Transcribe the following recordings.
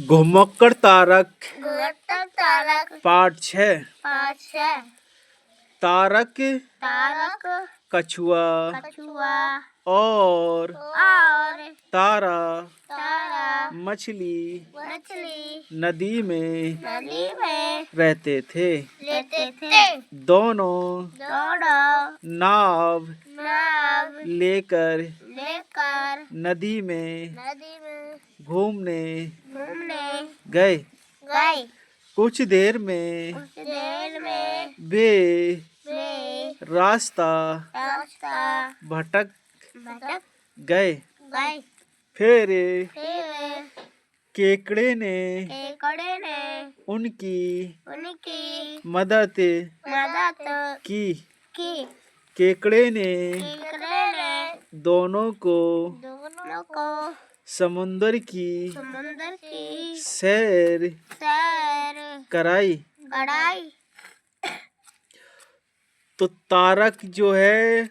घुमक्कड़ तारक घुमक्कड़ तारक पाठ 6। तारक तारक कछुआ कछुआ और तारा तारा मछली मछली नदी में रहते थे। दोनों नाव लेकर नदी में घूमने गए। कुछ देर में वे रास्ता भटक गए। फिर केकड़े ने उनकी मदद की। केकड़े ने दोनों को समुंदर की सैर कराई। तो तारक जो है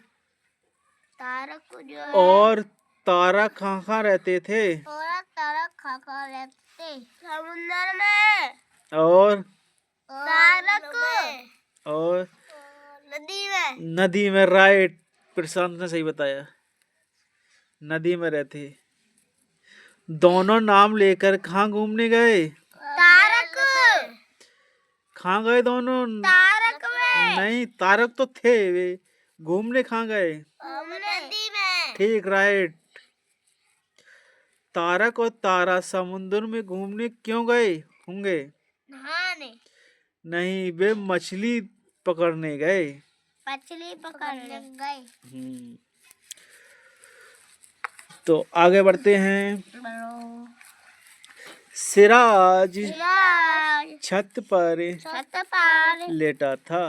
और तारा कहाँ रहते थे? समुंदर में और तारक और नदी में। राइट, प्रशांत ने सही बताया, नदी में रहते। दोनों नाम लेकर कहाँ घूमने गए? तारक कहाँ गए दोनों? तारक में। नहीं, तारक तो थे, वे घूमने कहाँ गए? नदी में। ठीक, राइट। तारक और तारा समुद्र में घूमने क्यों गए होंगे? नहाने। नहीं, वे मछली पकड़ने गए। तो आगे बढ़ते हैं। सिराज छत पर लेटा था।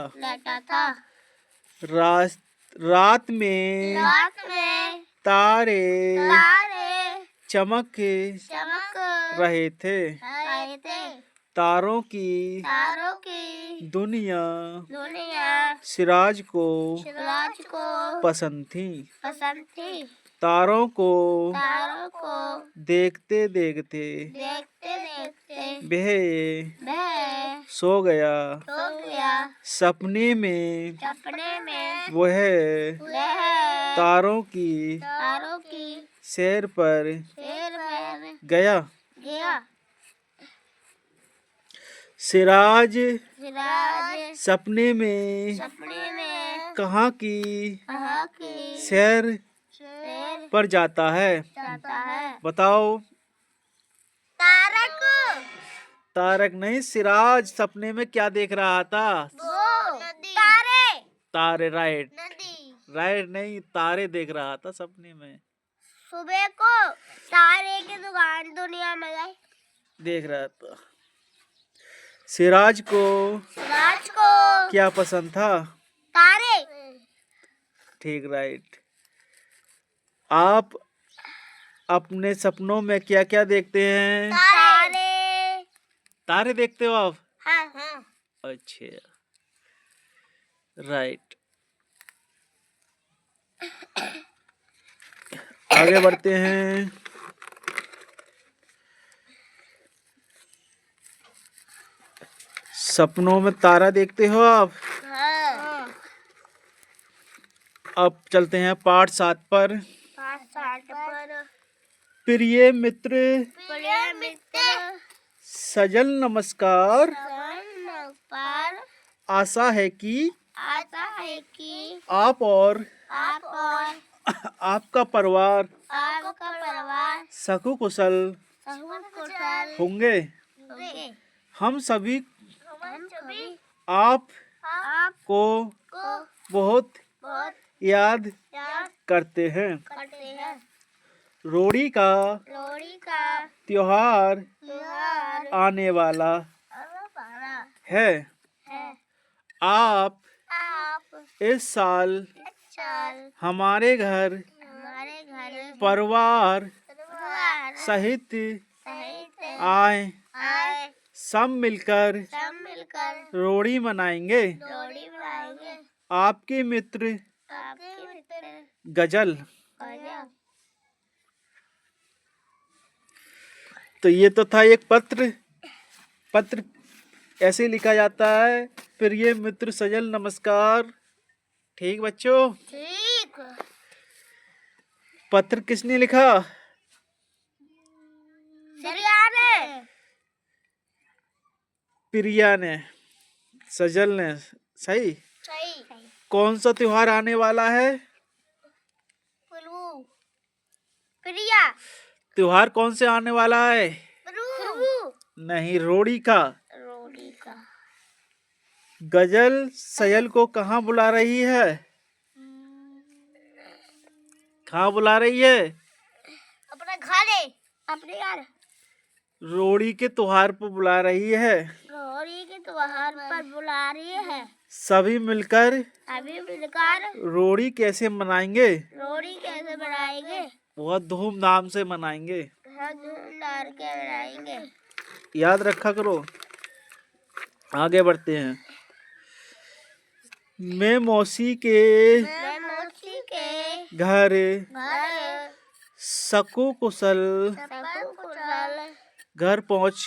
रात में तारे चमक रहे थे। तारों की दुनिया सिराज को पसंद थी। तारों को देखते देखते वह सो गया। सपने में वह तारों की सैर पर गया। सिराज सपने में कहाँ की सैर पर जाता है? बताओ। तारक नहीं, सिराज सपने में क्या देख रहा था? तारे, राइट। राइट नहीं, तारे देख रहा था सपने में। सुबह को तारे की दुनिया में गए, देख रहा था। सिराज को क्या पसंद था? तारे। ठीक, राइट। आप अपने सपनों में क्या क्या देखते हैं? तारे देखते हो आप? हाँ। अच्छा, राइट। आगे बढ़ते हैं। सपनों में तारा देखते हो आप? हाँ। अब चलते हैं पाठ 7 पर। प्रिय मित्र सजल नमस्कार। आशा है कि आप और आपका परिवार सकुशल होंगे। हम सभी आप को बहुत याद करते हैं। लोहड़ी का त्योहार आने वाला है। आप इस साल हमारे घर परिवार सहित आए, सब मिलकर लोहड़ी मनाएंगे। आपके मित्र गजल। तो ये तो था एक पत्र। पत्र ऐसे लिखा जाता है, प्रिय मित्र सजल नमस्कार। ठीक बच्चों, ठीक। पत्र किसने लिखा? सरकार ने। प्रिया ने, सजल ने। सही। सही। कौन सा त्योहार आने वाला है? प्रभु। प्रिया। त्योहार कौन से आने वाला है? प्रभु। नहीं, रोड़ी का। रोटी का। गजल सजल को कहाँ बुला रही है? कहाँ बुला रही है? अपना घर है। अपने घर। रोड़ी के त्योहार पर बुला रही है। रोड़ी के त्योहार पर बुला रही है। सभी मिलकर अभी मिलकर रोड़ी कैसे मनाएंगे? रोड़ी कैसे बनाएंगे? बहुत धूमधाम से मनाएंगे। हम धूमधाम के बनाएंगे। याद रखा करो। आगे बढ़ते हैं। मैं मौसी के मैं मौसी के घर घर सकुशल कुशल घर पहुंच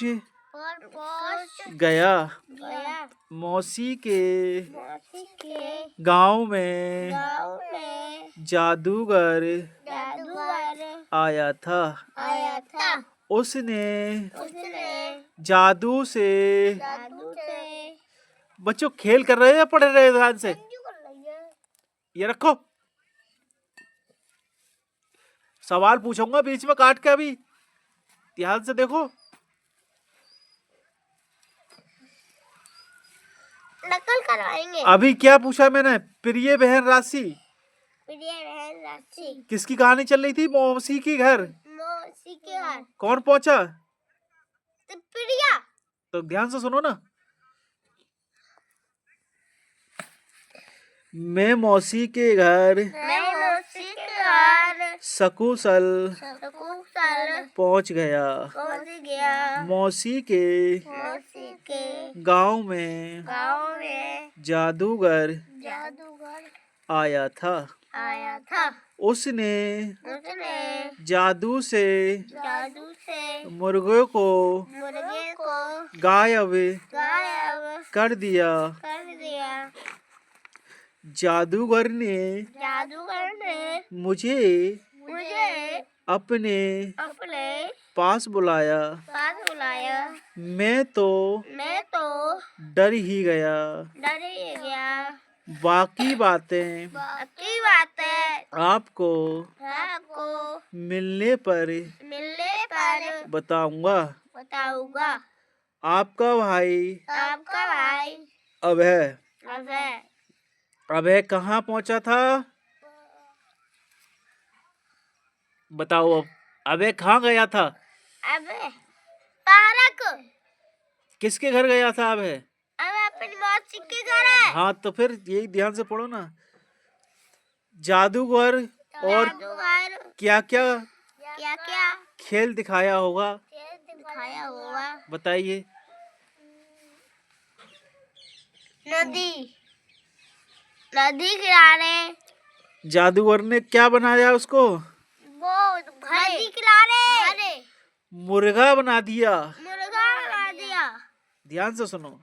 और पहुंच गया। गया। मौसी के मौसी के गांव में गाँव में जादूगर जादूगर आया था। आया था। उसने उसने जादू से जादू से बच्चों खेल कर रहे हैं या पढ़ रहे हैं? ध्यान से ये रखो। सवाल पूछूंगा बीच में काट के, अभी ध्यान से देखो। नकल करवाएंगे। अभी क्या पूछा मैंने? प्रिय बहन राशि प्रिय बहन राशि किसकी कहानी चल रही थी? मौसी की घर। मौसी के घर। कौन पहुंचा? तो प्रिया। तो ध्यान से सुनो ना। मैं मौसी के घर मैं मौसी के घर सकुशल कुशल पहुंच गया। पहुंच गया। मौसी के मौसी के गांव में गाँव में जादूगर जादूगर आया था। आया था। उसने उसने जादू से जादू से मुर्गे को मुर्गे को गायब गायब कर दिया। कर दिया। जादूगर ने जादूगर ने मुझे मुझे अपने अपने पास बुलाया। पास बुलाया। मैं तो मैं तो डर ही गया। डर ही गया। बाकी बातें बाकी बातें आपको आपको मिलने पर बताऊंगा। बताऊंगा। आपका भाई आपका भाई अभय। अभय अभय कहाँ पहुंचा था? बताओ अब। अबे कहाँ गया था? अबे पार्क। किसके घर गया था अबे? अबे अपनी मौसी के घर है। हाँ तो फिर यही ध्यान से पढ़ो ना। जादूगर और जादूगर क्या क्या क्या क्या खेल दिखाया होगा? दिखाया होगा। बताइए। नदी। नदी किनारे जादूगर ने क्या बनाया उसको? वो नदी किनारे मुर्गा बना दिया। मुर्गा बना दिया। ध्यान से सुनो।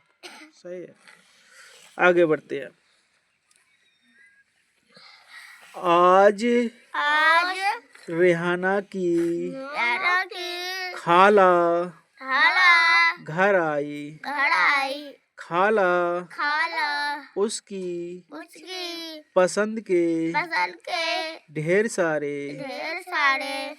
सही है। आगे बढ़ते हैं। आज आज रेहाना की रेहाना की खाला खाला घर आई। घर आई। खाला खाला उसकी उसकी पसंद के पसंद के ढेर सारे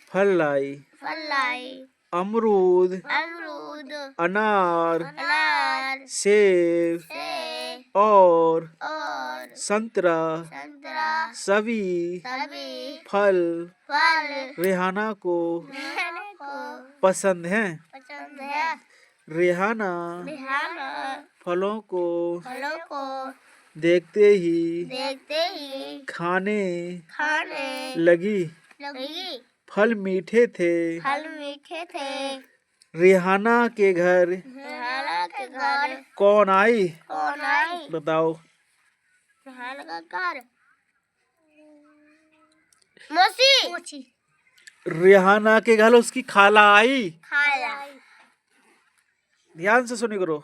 फल लाई। फल लाई। अमरूद, अमरूद अनार, अनार सेब सेब और संतरा सभी सभी फल फल रेहाना को रेहाना को पसंद हैं। पसंद है। रेहाना रेहाना फलों को फलों को देखते ही खाने खाने लगी। लगी। फल मीठे थे। फल मीठे थे। रेहाना के घर रेहाना के घर कौन आई? कौन आई? बताओ। रेहाना का घर मौसी। रेहाना के घर उसकी खाला आई। खाला ध्यान से सुनी करो।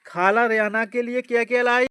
खाला रेहाना के लिए क्या क्या लाई?